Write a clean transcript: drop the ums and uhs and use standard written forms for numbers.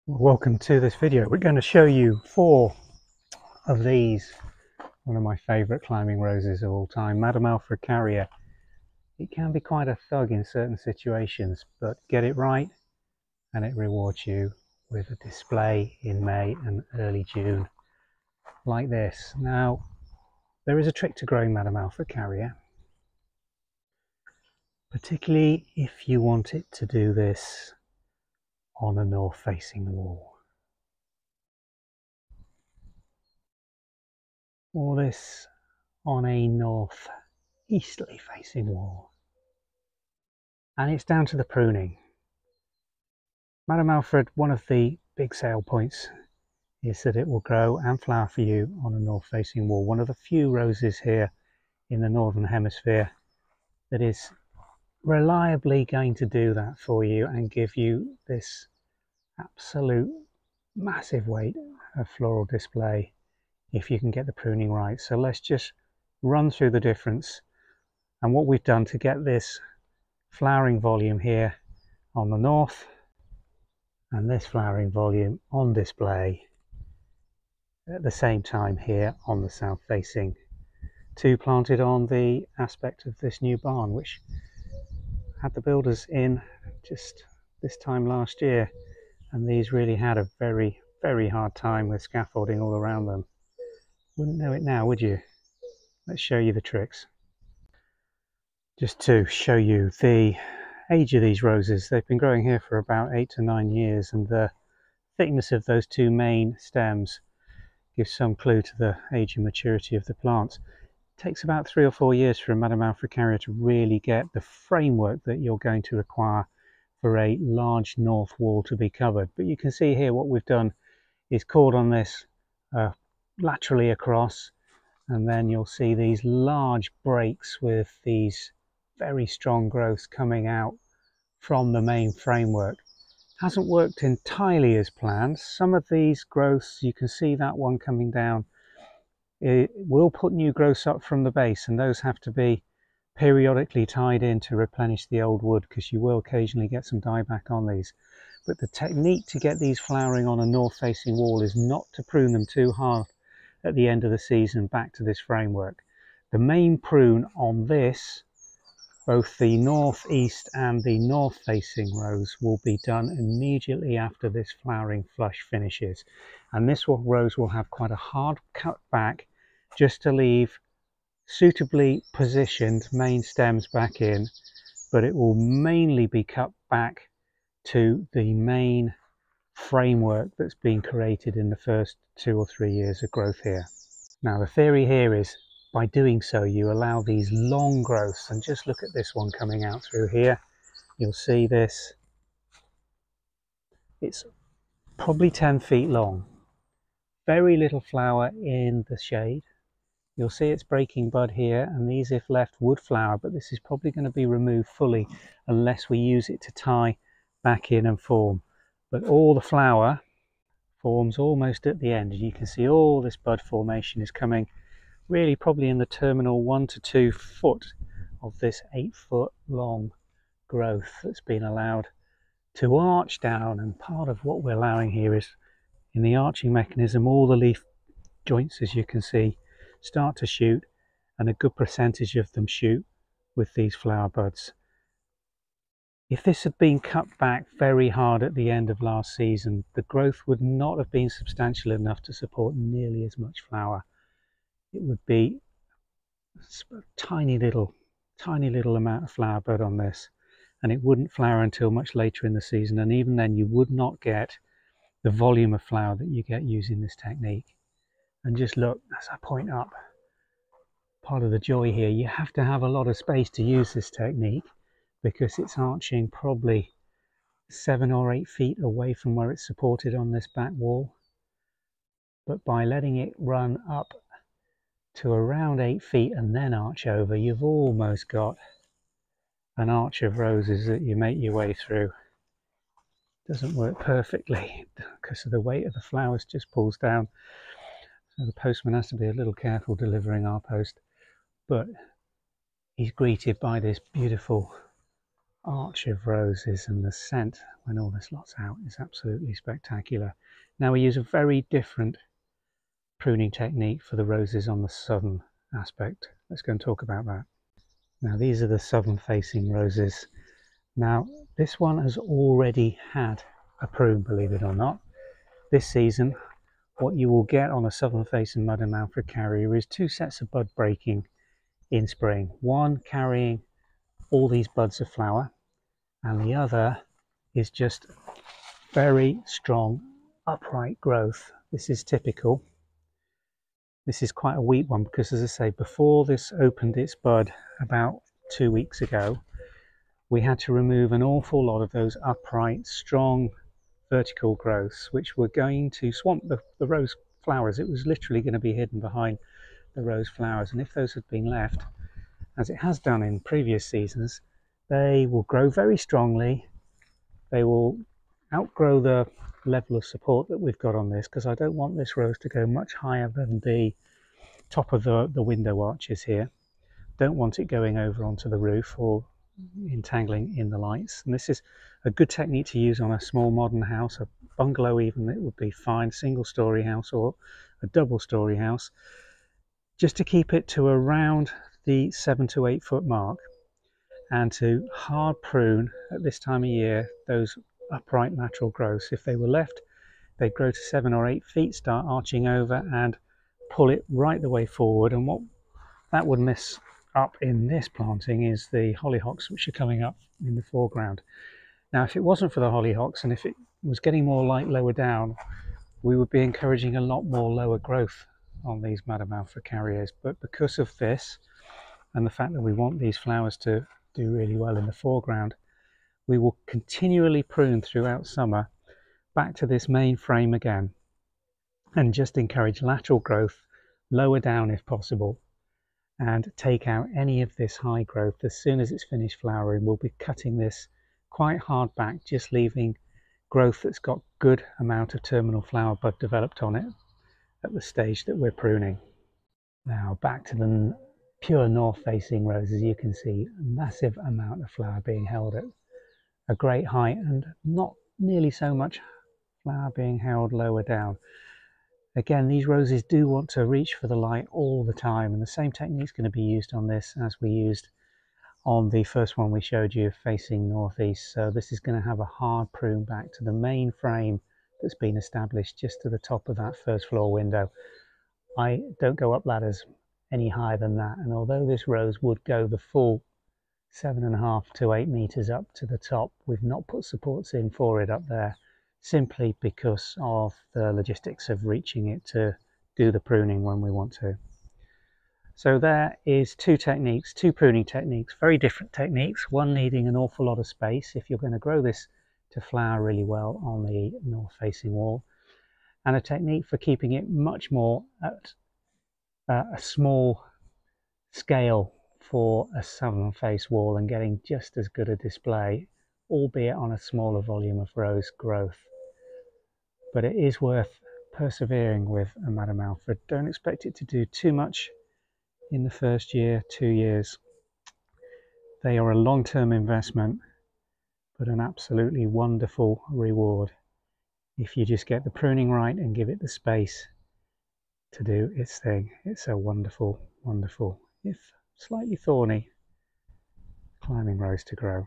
Welcome to this video. We're going to show you 4 of these, one of my favourite climbing roses of all time, Madame Alfred Carriere. It can be quite a thug in certain situations, but get it right and it rewards you with a display in May and early June like this. Now, there is a trick to growing Madame Alfred Carriere, particularly if you want it to do this on a north-facing wall. Or this on a north-easterly facing wall. And it's down to the pruning. Madame Alfred, one of the big sale points is that it will grow and flower for you on a north-facing wall. One of the few roses here in the Northern Hemisphere that is reliably going to do that for you and give you this absolute massive weight of floral display if you can get the pruning right. So let's just run through the difference and what we've done to get this flowering volume here on the north and this flowering volume on display at the same time here on the south facing. 2 planted on the aspect of this new barn, which had the builders in just this time last year, and these really had a very hard time with scaffolding all around them. Wouldn't know it now, would you? Let's show you the tricks. Just to show you the age of these roses, they've been growing here for about 8 to 9 years, and the thickness of those 2 main stems gives some clue to the age and maturity of the plants. It takes about 3 or 4 years for Madame Alfred Carriere to really get the framework that you're going to require for a large north wall to be covered. But you can see here what we've done is cord on this laterally across, and then you'll see these large breaks with these very strong growths coming out from the main framework. Hasn't worked entirely as planned. Some of these growths, you can see that one coming down, it will put new growths up from the base, and those have to be periodically tied in to replenish the old wood, because you will occasionally get some dieback on these. But the technique to get these flowering on a north facing wall is not to prune them too hard at the end of the season back to this framework. The main prune on this, both the northeast and the north facing rows, will be done immediately after this flowering flush finishes, and this rose will have quite a hard cut back just to leave suitably positioned main stems back in, but it will mainly be cut back to the main framework that's been created in the first 2 or 3 years of growth here. Now the theory here is by doing so you allow these long growths, and just look at this one coming out through here. You'll see this, it's probably 10 feet long, very little flower in the shade. You'll see it's breaking bud here, and these if left would flower, but this is probably going to be removed fully unless we use it to tie back in and form. But all the flower forms almost at the end, and you can see all this bud formation is coming really probably in the terminal 1 to 2 foot of this 8 foot long growth that's been allowed to arch down. And part of what we're allowing here is, in the arching mechanism, all the leaf joints, as you can see, start to shoot, and a good percentage of them shoot with these flower buds. If this had been cut back very hard at the end of last season, the growth would not have been substantial enough to support nearly as much flower. It would be a tiny little amount of flower bud on this, and it wouldn't flower until much later in the season, and even then you would not get the volume of flower that you get using this technique. And just look, as I point up, part of the joy here, you have to have a lot of space to use this technique, because it's arching probably 7 or 8 feet away from where it's supported on this back wall. But by letting it run up to around 8 feet and then arch over, you've almost got an arch of roses that you make your way through. Doesn't work perfectly because of the weight of the flowers just pulls down, so the postman has to be a little careful delivering our post, but he's greeted by this beautiful arch of roses, and the scent when all this lot's out is absolutely spectacular. Now we use a very different pruning technique for the roses on the southern aspect. Let's go and talk about that. Now these are the southern facing roses. Now this one has already had a prune, believe it or not. This season what you will get on a southern facing Madame Alfred Carriere is two sets of bud breaking in spring. One carrying all these buds of flower, and the other is just very strong upright growth. This is typical. This is quite a weak one because, as I say, before this opened its bud about 2 weeks ago, we had to remove an awful lot of those upright, strong, vertical growths which were going to swamp the rose flowers. It was literally going to be hidden behind the rose flowers, and if those had been left, as it has done in previous seasons, they will grow very strongly. They will outgrow the level of support that we've got on this, because I don't want this rose to go much higher than the top of the window arches here. Don't want it going over onto the roof or entangling in the lights. And this is a good technique to use on a small modern house, a bungalow even, it would be fine, single story house or a double story house, just to keep it to around the 7 to 8 foot mark, and to hard prune at this time of year those upright natural growths. If they were left, they'd grow to 7 or 8 feet, start arching over and pull it right the way forward. And what that would miss up in this planting is the hollyhocks which are coming up in the foreground. Now if it wasn't for the hollyhocks, and if it was getting more light lower down, we would be encouraging a lot more lower growth on these Madame Alfred Carrieres. But because of this and the fact that we want these flowers to do really well in the foreground, we will continually prune throughout summer back to this main frame again, and just encourage lateral growth lower down if possible, and take out any of this high growth as soon as it's finished flowering. We'll be cutting this quite hard back, just leaving growth that's got good amount of terminal flower bud developed on it at the stage that we're pruning. Now back to the pure north facing roses. You can see a massive amount of flower being held at a great height, and not nearly so much flower being held lower down. Again, these roses do want to reach for the light all the time, and the same technique is going to be used on this as we used on the first one we showed you facing northeast. So this is going to have a hard prune back to the main frame that's been established just to the top of that first floor window. I don't go up ladders any higher than that, and although this rose would go the full 7.5 to 8 meters up to the top, we've not put supports in for it up there, simply because of the logistics of reaching it to do the pruning when we want to. So there is two pruning techniques, very different techniques, one needing an awful lot of space if you're going to grow this to flower really well on the north facing wall, and a technique for keeping it much more at a small scale for a southern face wall and getting just as good a display, albeit on a smaller volume of rose growth. But it is worth persevering with a Madame Alfred. Don't expect it to do too much in the first year, 2 years. They are a long-term investment, but an absolutely wonderful reward if you just get the pruning right and give it the space to do its thing. It's a wonderful, wonderful, if slightly thorny, climbing rose to grow.